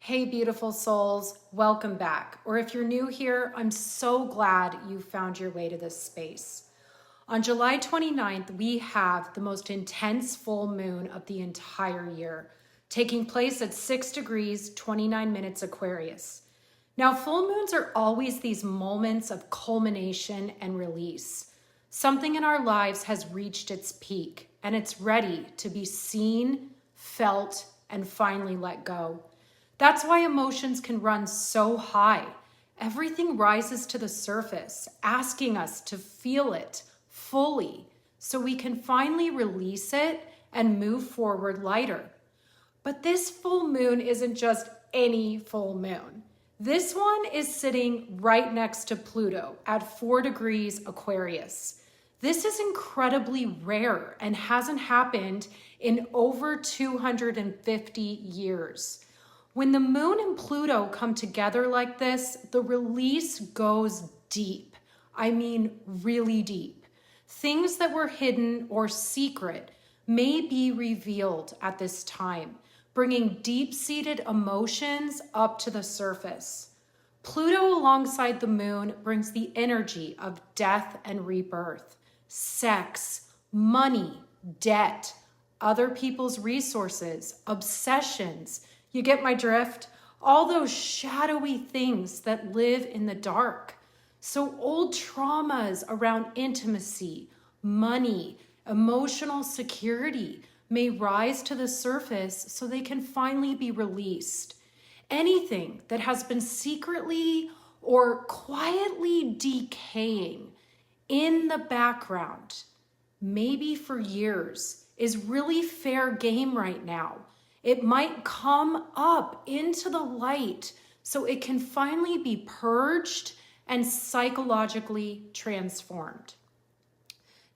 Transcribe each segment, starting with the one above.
Hey, beautiful souls, welcome back. Or if you're new here, I'm so glad you found your way to this space. On July 29th, we have the most intense full moon of the entire year, taking place at 6 degrees, 29 minutes Aquarius. Now, full moons are always these moments of culmination and release. Something in our lives has reached its peak, and it's ready to be seen, felt, and finally let go. That's why emotions can run so high. Everything rises to the surface, asking us to feel it fully so we can finally release it and move forward lighter. But this full moon isn't just any full moon. This one is sitting right next to Pluto at 4 degrees Aquarius. This is incredibly rare and hasn't happened in over 250 years. When the moon and Pluto come together like this, the release goes deep. I mean, really deep. Things that were hidden or secret may be revealed at this time, bringing deep-seated emotions up to the surface. Pluto alongside the moon brings the energy of death and rebirth, sex, money, debt, other people's resources, obsessions. You get my drift? All those shadowy things that live in the dark. So old traumas around intimacy, money, emotional security may rise to the surface so they can finally be released. Anything that has been secretly or quietly decaying in the background, maybe for years, is really fair game right now. It might come up into the light so it can finally be purged and psychologically transformed.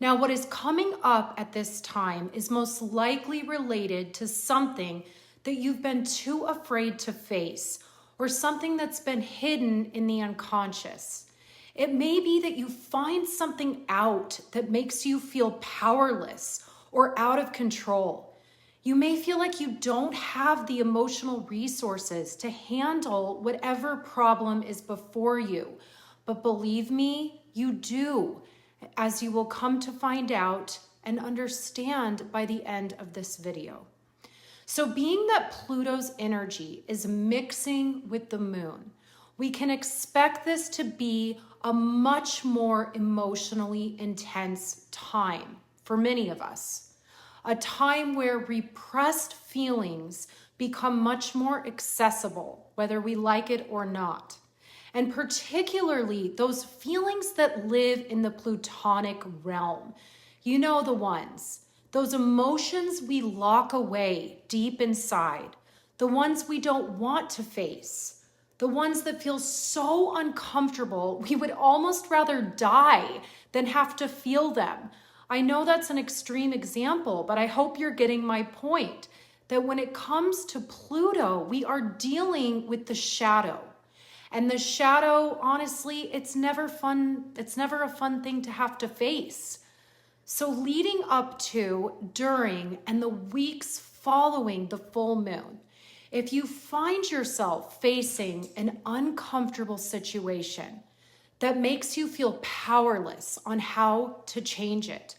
Now, what is coming up at this time is most likely related to something that you've been too afraid to face or something that's been hidden in the unconscious. It may be that you find something out that makes you feel powerless or out of control. You may feel like you don't have the emotional resources to handle whatever problem is before you. But believe me, you do, as you will come to find out and understand by the end of this video. So being that Pluto's energy is mixing with the moon, we can expect this to be a much more emotionally intense time for many of us. A time where repressed feelings become much more accessible, whether we like it or not. And particularly those feelings that live in the Plutonic realm. You know the ones, those emotions we lock away deep inside, the ones we don't want to face, the ones that feel so uncomfortable we would almost rather die than have to feel them. I know that's an extreme example, but I hope you're getting my point, that when it comes to Pluto, we are dealing with the shadow. And the shadow, honestly, it's never fun. It's never a fun thing to have to face. So leading up to, during, and the weeks following the full moon, if you find yourself facing an uncomfortable situation that makes you feel powerless on how to change it,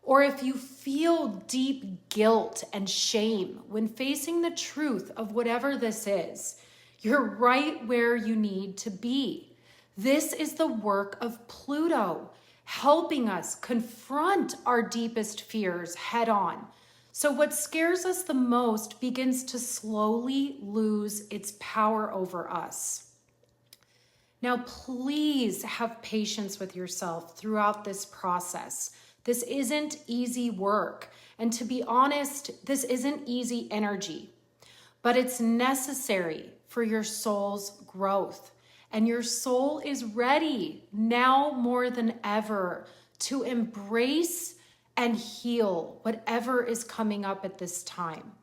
or if you feel deep guilt and shame when facing the truth of whatever this is, you're right where you need to be. This is the work of Pluto, helping us confront our deepest fears head on. So what scares us the most begins to slowly lose its power over us. Now, please have patience with yourself throughout this process. This isn't easy work. And to be honest, this isn't easy energy, but it's necessary for your soul's growth. And your soul is ready now more than ever to embrace and heal whatever is coming up at this time.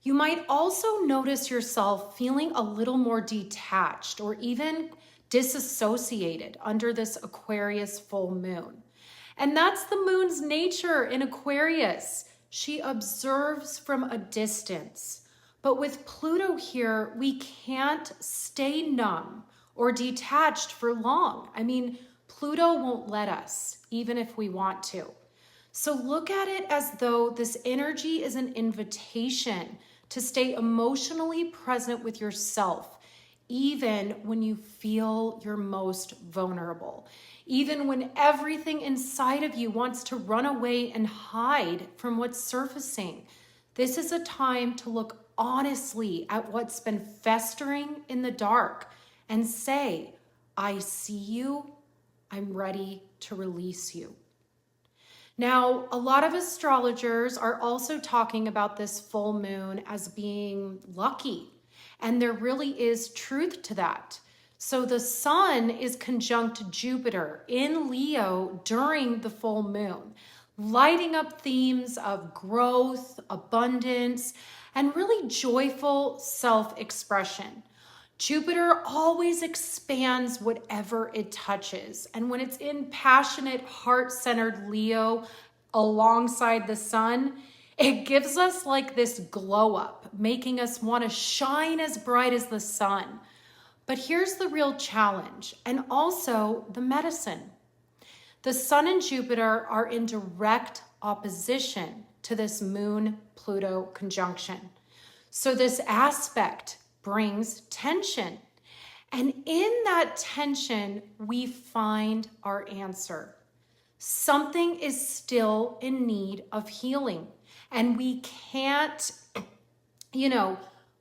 You might also notice yourself feeling a little more detached or even disassociated under this Aquarius full moon. And that's the moon's nature in Aquarius. She observes from a distance, But with Pluto here, we can't stay numb or detached for long. I mean, Pluto won't let us, even if we want to. So look at it as though this energy is an invitation to stay emotionally present with yourself, even when you feel your most vulnerable, even when everything inside of you wants to run away and hide from what's surfacing. This is a time to look honestly at what's been festering in the dark and say, I see you, I'm ready to release you. Now, a lot of astrologers are also talking about this full moon as being lucky, and there really is truth to that. So the sun is conjunct Jupiter in Leo during the full moon, lighting up themes of growth, abundance, and really joyful self-expression. Jupiter always expands whatever it touches. And when it's in passionate, heart-centered Leo alongside the sun, it gives us like this glow up, making us want to shine as bright as the sun. But here's the real challenge, and also the medicine. The sun and Jupiter are in direct opposition to this Moon-Pluto conjunction. So this aspect brings tension. And in that tension, we find our answer. Something is still in need of healing. And we can't,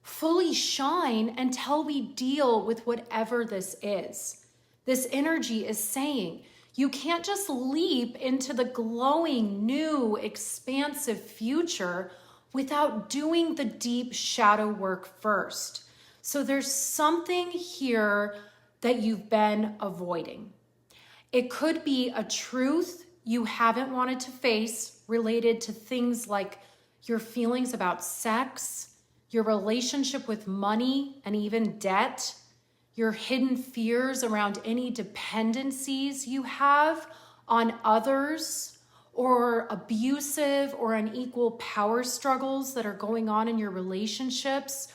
fully shine until we deal with whatever this is. This energy is saying, you can't just leap into the glowing, new, expansive future without doing the deep shadow work first. So there's something here that you've been avoiding. It could be a truth you haven't wanted to face related to things like your feelings about sex, your relationship with money and even debt, your hidden fears around any dependencies you have on others, or abusive or unequal power struggles that are going on in your relationships,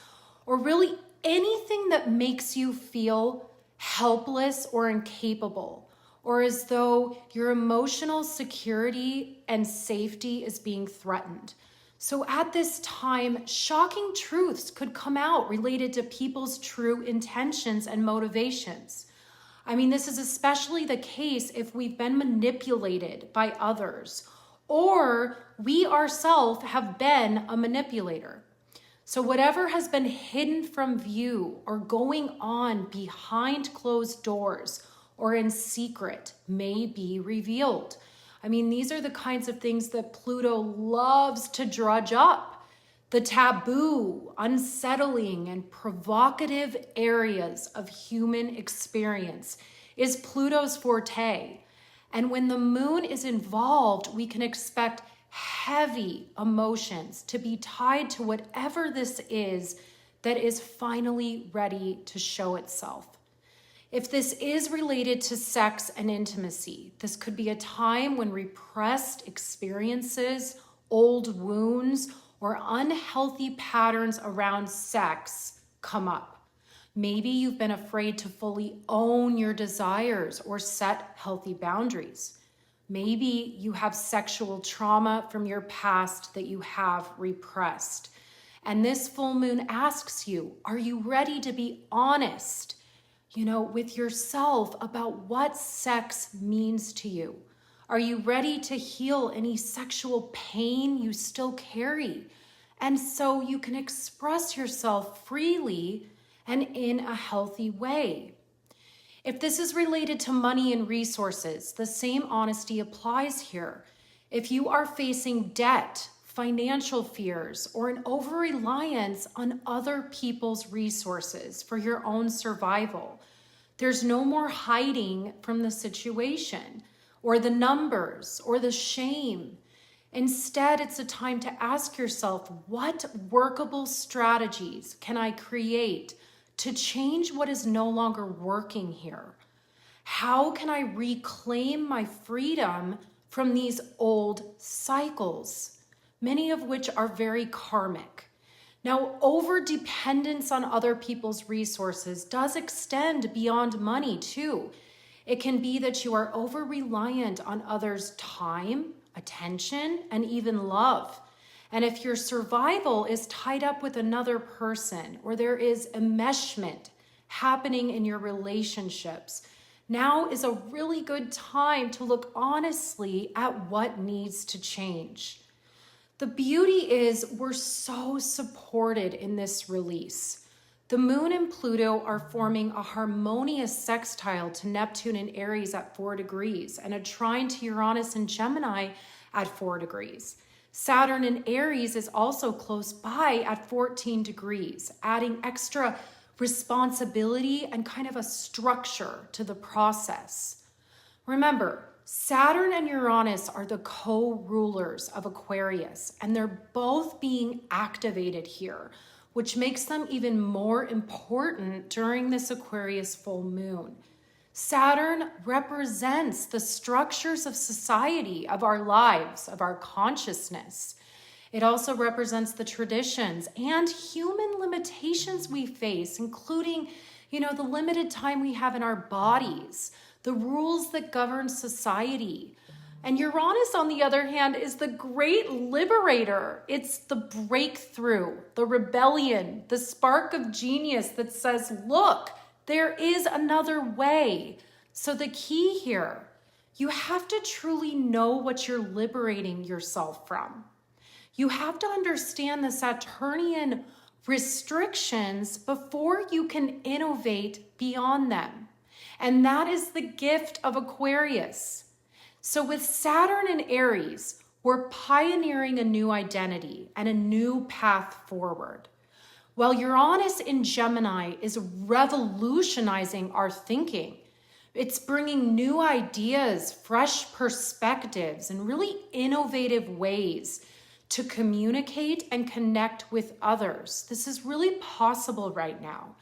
or really anything that makes you feel helpless or incapable, or as though your emotional security and safety is being threatened. So at this time, shocking truths could come out related to people's true intentions and motivations. I mean, this is especially the case if we've been manipulated by others, or we ourselves have been a manipulator. So whatever has been hidden from view or going on behind closed doors or in secret may be revealed. I mean, these are the kinds of things that Pluto loves to drudge up. The taboo, unsettling, and provocative areas of human experience is Pluto's forte. And when the moon is involved, we can expect heavy emotions to be tied to whatever this is that is finally ready to show itself. If this is related to sex and intimacy, this could be a time when repressed experiences, old wounds, or unhealthy patterns around sex come up. Maybe you've been afraid to fully own your desires or set healthy boundaries. Maybe you have sexual trauma from your past that you have repressed. And this full moon asks you, are you ready to be honest, with yourself about what sex means to you? Are you ready to heal any sexual pain you still carry? And so you can express yourself freely and in a healthy way. If this is related to money and resources, the same honesty applies here. If you are facing debt, financial fears, or an over-reliance on other people's resources for your own survival, there's no more hiding from the situation, or the numbers, or the shame. Instead, it's a time to ask yourself, what workable strategies can I create to change what is no longer working here? How can I reclaim my freedom from these old cycles, many of which are very karmic? Now, over-dependence on other people's resources does extend beyond money too. It can be that you are over-reliant on others' time, attention, and even love. And if your survival is tied up with another person, or there is enmeshment happening in your relationships, now is a really good time to look honestly at what needs to change. The beauty is we're so supported in this release. The Moon and Pluto are forming a harmonious sextile to Neptune and Aries at 4 degrees and a trine to Uranus and Gemini at 4 degrees. Saturn in Aries is also close by at 14 degrees, adding extra responsibility and kind of a structure to the process. Remember, Saturn and Uranus are the co-rulers of Aquarius, and they're both being activated here, which makes them even more important during this Aquarius full moon. Saturn represents the structures of society, of our lives, of our consciousness. It also represents the traditions and human limitations we face, including, the limited time we have in our bodies, the rules that govern society. And Uranus, on the other hand, is the great liberator. It's the breakthrough, the rebellion, the spark of genius that says, look, there is another way. So the key here, you have to truly know what you're liberating yourself from. You have to understand the Saturnian restrictions before you can innovate beyond them. And that is the gift of Aquarius. So with Saturn and Aries, we're pioneering a new identity and a new path forward. While Uranus in Gemini is revolutionizing our thinking. It's bringing new ideas, fresh perspectives, and really innovative ways to communicate and connect with others. This is really possible right now.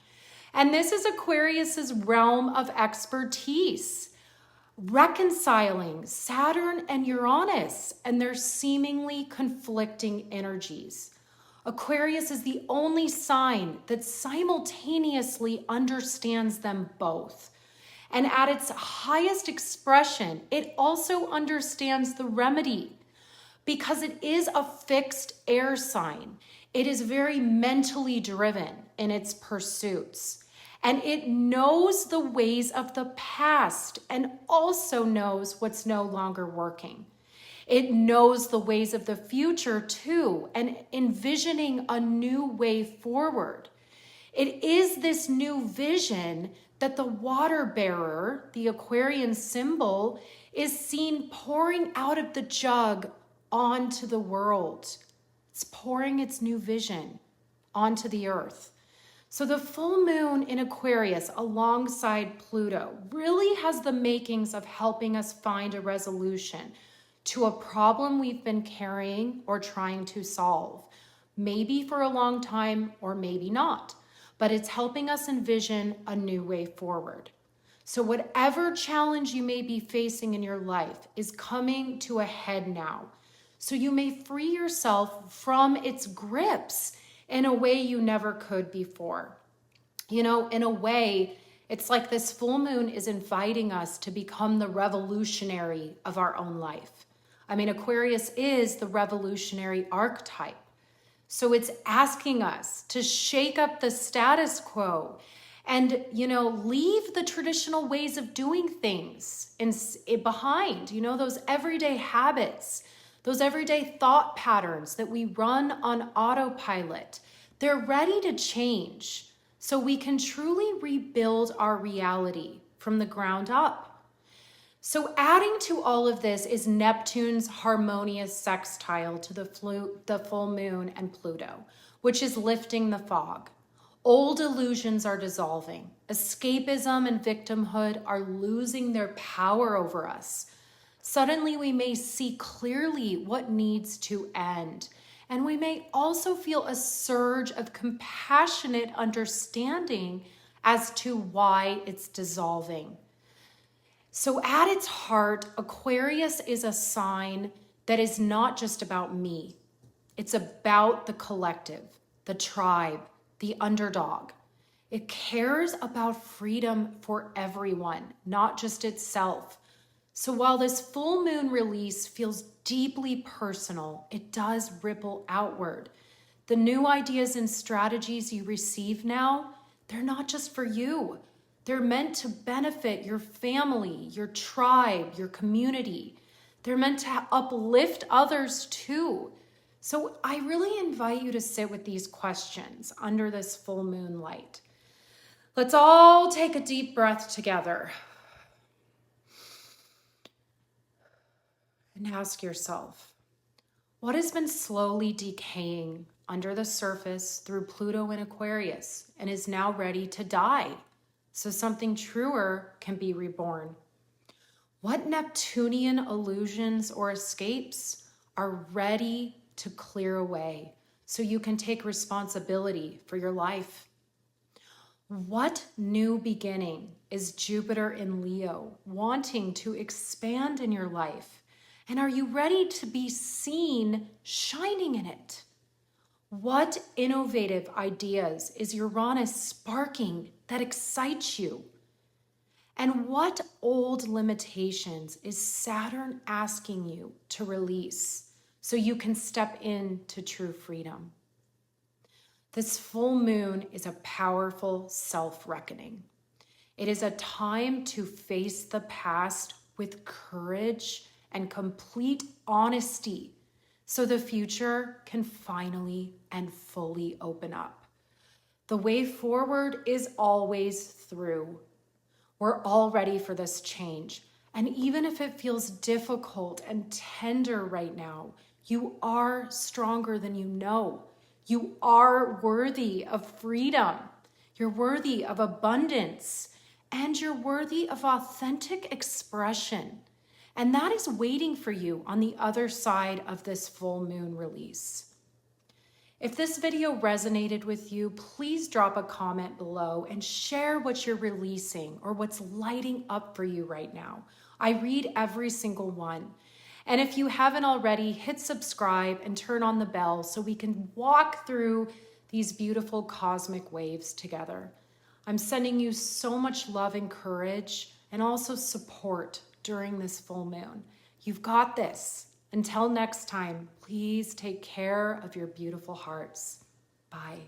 And this is Aquarius's realm of expertise, reconciling Saturn and Uranus and their seemingly conflicting energies. Aquarius is the only sign that simultaneously understands them both. And at its highest expression, it also understands the remedy because it is a fixed air sign. It is very mentally driven in its pursuits. And it knows the ways of the past and also knows what's no longer working. It knows the ways of the future too, and envisioning a new way forward. It is this new vision that the water bearer, the Aquarian symbol, is seen pouring out of the jug onto the world. It's pouring its new vision onto the earth. So the full moon in Aquarius alongside Pluto really has the makings of helping us find a resolution to a problem we've been carrying or trying to solve, maybe for a long time or maybe not, but it's helping us envision a new way forward. So whatever challenge you may be facing in your life is coming to a head now. So you may free yourself from its grips in a way you never could before. In a way, it's like this full moon is inviting us to become the revolutionary of our own life. Aquarius is the revolutionary archetype. So it's asking us to shake up the status quo and, leave the traditional ways of doing things behind, those everyday habits, those everyday thought patterns that we run on autopilot. They're ready to change so we can truly rebuild our reality from the ground up. So adding to all of this is Neptune's harmonious sextile to the full moon and Pluto, which is lifting the fog. Old illusions are dissolving. Escapism and victimhood are losing their power over us. Suddenly we may see clearly what needs to end. And we may also feel a surge of compassionate understanding as to why it's dissolving. So at its heart, Aquarius is a sign that is not just about me. It's about the collective. the tribe, the underdog. It cares about freedom for everyone, not just itself. So while this full moon release feels deeply personal, it does ripple outward. The new ideas and strategies you receive now, they're not just for you. They're meant to benefit your family, your tribe, your community. They're meant to uplift others too. So I really invite you to sit with these questions under this full moon light. Let's all take a deep breath together. And ask yourself, what has been slowly decaying under the surface through Pluto and Aquarius and is now ready to die so something truer can be reborn? What Neptunian illusions or escapes are ready to clear away so you can take responsibility for your life? What new beginning is Jupiter in Leo wanting to expand in your life? And are you ready to be seen shining in it? What innovative ideas is Uranus sparking that excites you? And what old limitations is Saturn asking you to release so you can step into true freedom? This full moon is a powerful self-reckoning. It is a time to face the past with courage and complete honesty so the future can finally and fully open up. The way forward is always through. We're all ready for this change. And even if it feels difficult and tender right now, you are stronger than you know. You are worthy of freedom. You're worthy of abundance. And you're worthy of authentic expression. And that is waiting for you on the other side of this full moon release. If this video resonated with you, please drop a comment below and share what you're releasing or what's lighting up for you right now. I read every single one. And if you haven't already, hit subscribe and turn on the bell so we can walk through these beautiful cosmic waves together. I'm sending you so much love and courage and also support during this full moon. You've got this. Until next time, please take care of your beautiful hearts. Bye.